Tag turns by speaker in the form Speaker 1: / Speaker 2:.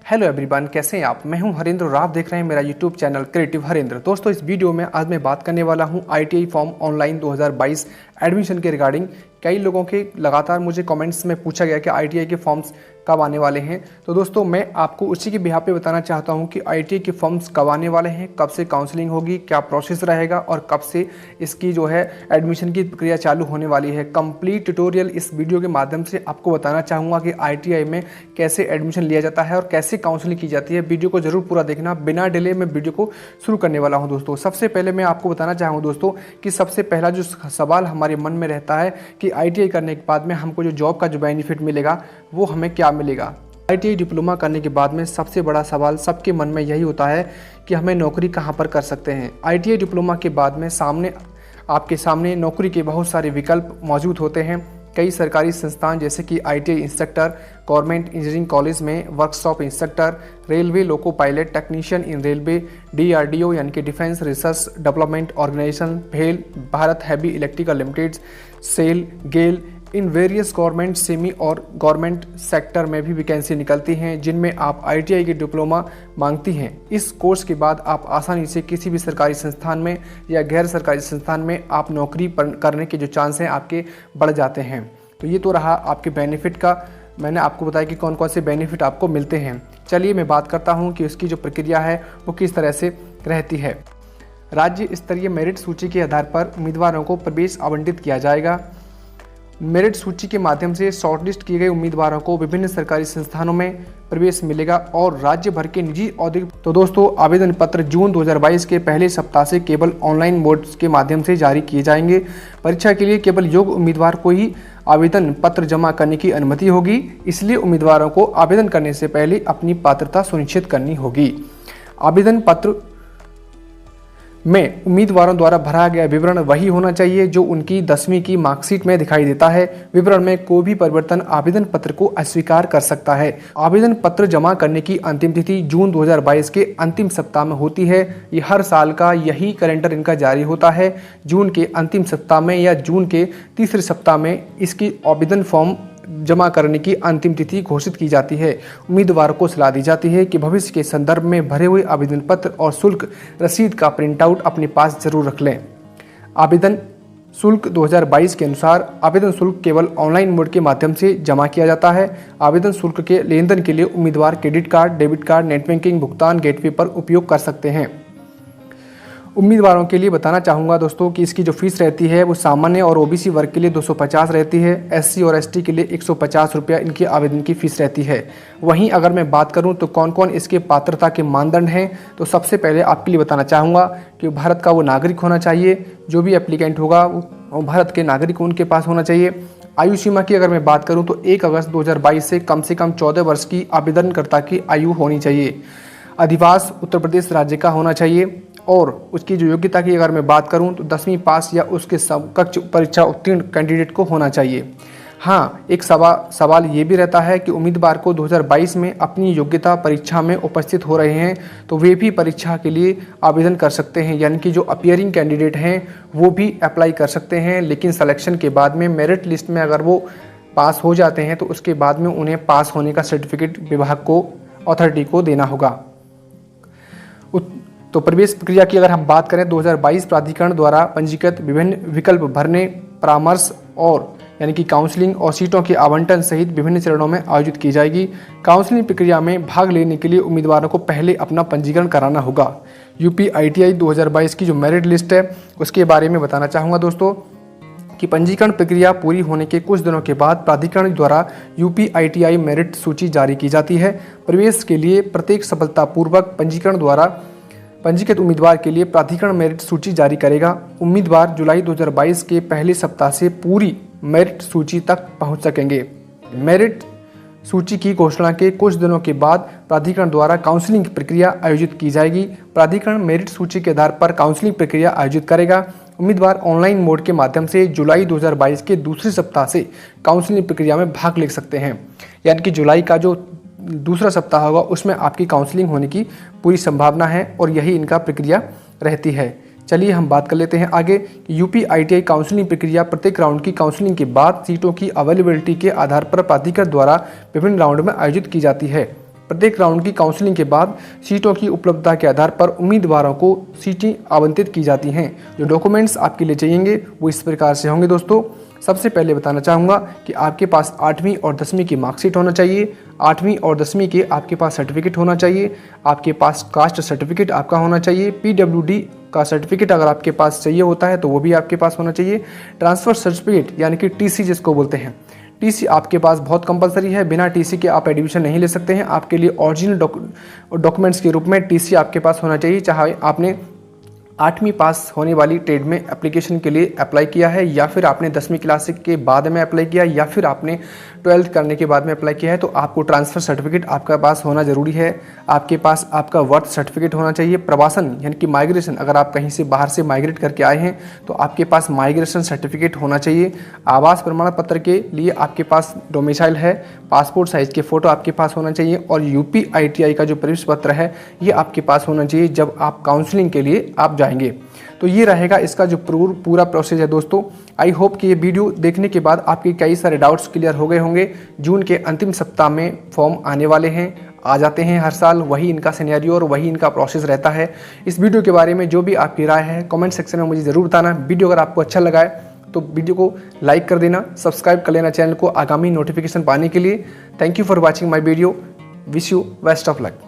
Speaker 1: Hello everyone, कैसे हैं आप। मैं हूं हरेंद्र और आप देख रहे हैं मेरा यूट्यूब चैनल क्रिएटिव हरेंद्र। दोस्तों, इस वीडियो में आज मैं बात करने वाला हूं आईटीआई फॉर्म ऑनलाइन 2022 एडमिशन के रिगार्डिंग। कई लोगों के लगातार मुझे कमेंट्स में पूछा गया कि आईटीआई के फॉर्म्स कब आने वाले हैं। तो दोस्तों, मैं आपको उसी के बिहाफ पे बताना चाहता हूं कि आईटीआई के फॉर्म्स कब आने वाले हैं, कब से काउंसलिंग होगी, क्या प्रोसेस रहेगा और कब से इसकी जो है एडमिशन की प्रक्रिया चालू होने वाली है। कंप्लीट ट्यूटोरियल इस वीडियो के माध्यम से आपको बताना चाहूँगा कि आईटीआई में कैसे एडमिशन लिया जाता है और कैसे काउंसलिंग की जाती है। वीडियो को जरूर पूरा देखना। बिना डिले में वीडियो को शुरू करने वाला हूं। दोस्तों, सबसे पहले मैं आपको बताना चाहूँगा दोस्तों कि सबसे पहला जो सवाल हमारे मन में रहता है कि आईटीआई करने के बाद में हमको जो जॉब का जो बेनिफिट मिलेगा वो हमें क्या मिलेगा। आईटीआई डिप्लोमा करने के बाद में सबसे बड़ा सवाल सबके मन में यही होता है कि हमें नौकरी कहाँ पर कर सकते हैं। आईटीआई डिप्लोमा के बाद में आपके सामने नौकरी के बहुत सारे विकल्प मौजूद होते हैं। कई सरकारी संस्थान जैसे कि ITI instructor, government engineering college में workshop instructor, railway loco pilot technician in railway, DRDO यानी कि डिफेंस रिसर्च डेवलपमेंट ऑर्गेनाइजेशन, भेल, Bharat heavy electrical limited, SAIL, GAIL, in various government, semi और गवर्नमेंट सेक्टर में भी वैकेंसी निकलती हैं जिनमें आप आईटीआई की डिप्लोमा मांगती हैं। इस कोर्स के बाद आप आसानी से किसी भी सरकारी संस्थान में या गैर सरकारी संस्थान में आप नौकरी करने के जो चांस हैं आपके बढ़ जाते हैं। तो ये तो रहा आपके बेनिफिट का। मैंने आपको बताया कि कौन कौन से बेनिफिट आपको मिलते हैं। चलिए मैं बात करता हूँ कि उसकी जो प्रक्रिया है वो किस तरह से रहती है। राज्य स्तरीय मेरिट सूची के आधार पर उम्मीदवारों को प्रवेश आवंटित किया जाएगा। मेरिट सूची के माध्यम से शॉर्टलिस्ट किए गए उम्मीदवारों को विभिन्न सरकारी संस्थानों में प्रवेश मिलेगा और राज्य भर के निजी औद्योगिक। तो दोस्तों, आवेदन पत्र जून 2022 के पहले सप्ताह से केवल ऑनलाइन मोड के माध्यम से जारी किए जाएंगे। परीक्षा के लिए केवल योग्य उम्मीदवार को ही आवेदन पत्र जमा करने की अनुमति होगी, इसलिए उम्मीदवारों को आवेदन करने से पहले अपनी पात्रता सुनिश्चित करनी होगी। आवेदन पत्र में उम्मीदवारों द्वारा भरा गया विवरण वही होना चाहिए जो उनकी 10वीं की मार्कशीट में दिखाई देता है। विवरण में कोई भी परिवर्तन आवेदन पत्र को अस्वीकार कर सकता है। आवेदन पत्र जमा करने की अंतिम तिथि जून 2022 के अंतिम सप्ताह में होती है। ये हर साल का यही कैलेंडर इनका जारी होता है। जून के अंतिम सप्ताह में या जून के तीसरे सप्ताह में इसकी आवेदन फॉर्म जमा करने की अंतिम तिथि घोषित की जाती है। उम्मीदवार को सलाह दी जाती है कि भविष्य के संदर्भ में भरे हुए आवेदन पत्र और शुल्क रसीद का प्रिंट आउट अपने पास जरूर रख लें। आवेदन शुल्क 2022 के अनुसार आवेदन शुल्क केवल ऑनलाइन मोड के माध्यम से जमा किया जाता है। आवेदन शुल्क के लेन देन के लिए उम्मीदवार credit card, debit card, net banking भुगतान गेटवे पर उपयोग कर सकते हैं। उम्मीदवारों के लिए बताना चाहूँगा दोस्तों कि इसकी जो फीस रहती है वो सामान्य और ओबीसी वर्ग के लिए 250 रहती है। एससी और एसटी के लिए 150 रुपया इनकी आवेदन की फ़ीस रहती है। वहीं अगर मैं बात करूं तो कौन कौन इसके पात्रता के मानदंड हैं, तो सबसे पहले आपके लिए बताना चाहूँगा कि भारत का वो नागरिक होना चाहिए। जो भी एप्लीकेंट होगा वो भारत के नागरिक उनके पास होना चाहिए। आयु सीमा की अगर मैं बात करूँ तो 1 अगस्त 2022 से कम 14 वर्ष की आवेदनकर्ता की आयु होनी चाहिए। अधिवास उत्तर प्रदेश राज्य का होना चाहिए और उसकी जो योग्यता की अगर मैं बात करूं तो 10वीं पास या उसके समकक्ष परीक्षा उत्तीर्ण कैंडिडेट को होना चाहिए। हाँ, एक सवाल ये भी रहता है कि उम्मीदवार को 2022 में अपनी योग्यता परीक्षा में उपस्थित हो रहे हैं तो वे भी परीक्षा के लिए आवेदन कर सकते हैं, यानी कि जो अपीयरिंग कैंडिडेट हैं वो भी अप्लाई कर सकते हैं। लेकिन सिलेक्शन के बाद में मेरिट लिस्ट में अगर वो पास हो जाते हैं तो उसके बाद में उन्हें पास होने का सर्टिफिकेट विभाग को, अथॉरिटी को देना होगा। तो प्रवेश प्रक्रिया की अगर हम बात करें 2022 प्राधिकरण द्वारा पंजीकृत विभिन्न विकल्प भरने, परामर्श और यानी कि काउंसलिंग और सीटों के आवंटन सहित विभिन्न चरणों में आयोजित की जाएगी। काउंसलिंग प्रक्रिया में भाग लेने के लिए उम्मीदवारों को पहले अपना पंजीकरण कराना होगा। यूपी आईटीआई 2022 की जो मेरिट लिस्ट है उसके बारे में बताना चाहूँगा दोस्तों कि पंजीकरण प्रक्रिया पूरी होने के कुछ दिनों के बाद प्राधिकरण द्वारा यूपी आईटीआई मेरिट सूची जारी की जाती है। प्रवेश के लिए प्रत्येक सफलतापूर्वक पंजीकरण द्वारा पंजीकृत उम्मीदवार के लिए प्राधिकरण मेरिट सूची जारी करेगा। उम्मीदवार जुलाई 2022 के पहले सप्ताह से पूरी मेरिट सूची तक पहुंच सकेंगे। मेरिट सूची की घोषणा के कुछ दिनों के बाद प्राधिकरण द्वारा काउंसलिंग प्रक्रिया आयोजित की जाएगी। प्राधिकरण मेरिट सूची के आधार पर काउंसलिंग प्रक्रिया आयोजित करेगा। उम्मीदवार ऑनलाइन मोड के माध्यम से जुलाई 2022 के दूसरे सप्ताह से काउंसलिंग प्रक्रिया में भाग ले सकते हैं, यानी कि जुलाई का जो दूसरा सप्ताह होगा उसमें आपकी काउंसलिंग होने की पूरी संभावना है और यही इनका प्रक्रिया रहती है। चलिए हम बात कर लेते हैं आगे। यूपी आईटीआई काउंसलिंग प्रक्रिया प्रत्येक राउंड की काउंसलिंग के बाद सीटों की अवेलेबिलिटी के आधार पर प्राधिकरण द्वारा विभिन्न राउंड में आयोजित की जाती है। प्रत्येक राउंड की काउंसलिंग के बाद सीटों की उपलब्धता के आधार पर उम्मीदवारों को सीटें आवंटित की जाती हैं। जो डॉक्यूमेंट्स आपके लिए चाहिए वो इस प्रकार से होंगे दोस्तों। सबसे पहले बताना चाहूँगा कि आपके पास 8वीं और 10वीं की मार्कशीट होना चाहिए। 8वीं और 10वीं के आपके पास सर्टिफिकेट होना चाहिए। आपके पास कास्ट सर्टिफिकेट आपका होना चाहिए। PWD का सर्टिफिकेट अगर आपके पास चाहिए होता है तो वो भी आपके पास होना चाहिए। ट्रांसफ़र सर्टिफिकेट यानी कि TC जिसको बोलते हैं, TC आपके पास बहुत कंपलसरी है। बिना TC के आप एडमिशन नहीं ले सकते हैं। आपके लिए ओरिजिनल डॉक्यूमेंट्स के रूप में TC आपके पास होना चाहिए, चाहे आपने 8वीं पास होने वाली ट्रेड में एप्लीकेशन के लिए अप्लाई किया है, या फिर आपने 10वीं क्लास के बाद में अप्लाई किया, या फिर आपने 12th करने के बाद में अप्लाई किया है, तो आपको ट्रांसफ़र सर्टिफिकेट आपका पास होना ज़रूरी है। आपके पास आपका वर्थ सर्टिफिकेट होना चाहिए। प्रवासन यानी कि माइग्रेशन, अगर आप कहीं से बाहर से माइग्रेट करके आए हैं तो आपके पास माइग्रेशन सर्टिफिकेट होना चाहिए। आवास प्रमाण पत्र के लिए आपके पास डोमिसाइल है। पासपोर्ट साइज़ के फ़ोटो आपके पास होना चाहिए। और UP ITI का जो प्रवेश पत्र है ये आपके पास होना चाहिए जब आप काउंसलिंग के लिए आप जाएंगे। तो ये रहेगा इसका जो पूरा प्रोसेस है दोस्तों। आई होप कि ये वीडियो देखने के बाद आपके कई सारे डाउट्स क्लियर हो गए होंगे। जून के अंतिम सप्ताह में फॉर्म आने वाले हैं, आ जाते हैं हर साल, वही इनका सिनेरियो और वही इनका प्रोसेस रहता है। इस वीडियो के बारे में जो भी आपकी राय है कमेंट सेक्शन में मुझे ज़रूर बताना। वीडियो अगर आपको अच्छा लगा है तो वीडियो को लाइक कर देना, सब्सक्राइब कर लेना चैनल को आगामी नोटिफिकेशन पाने के लिए। Thank you for watching my video. Wish you best of luck.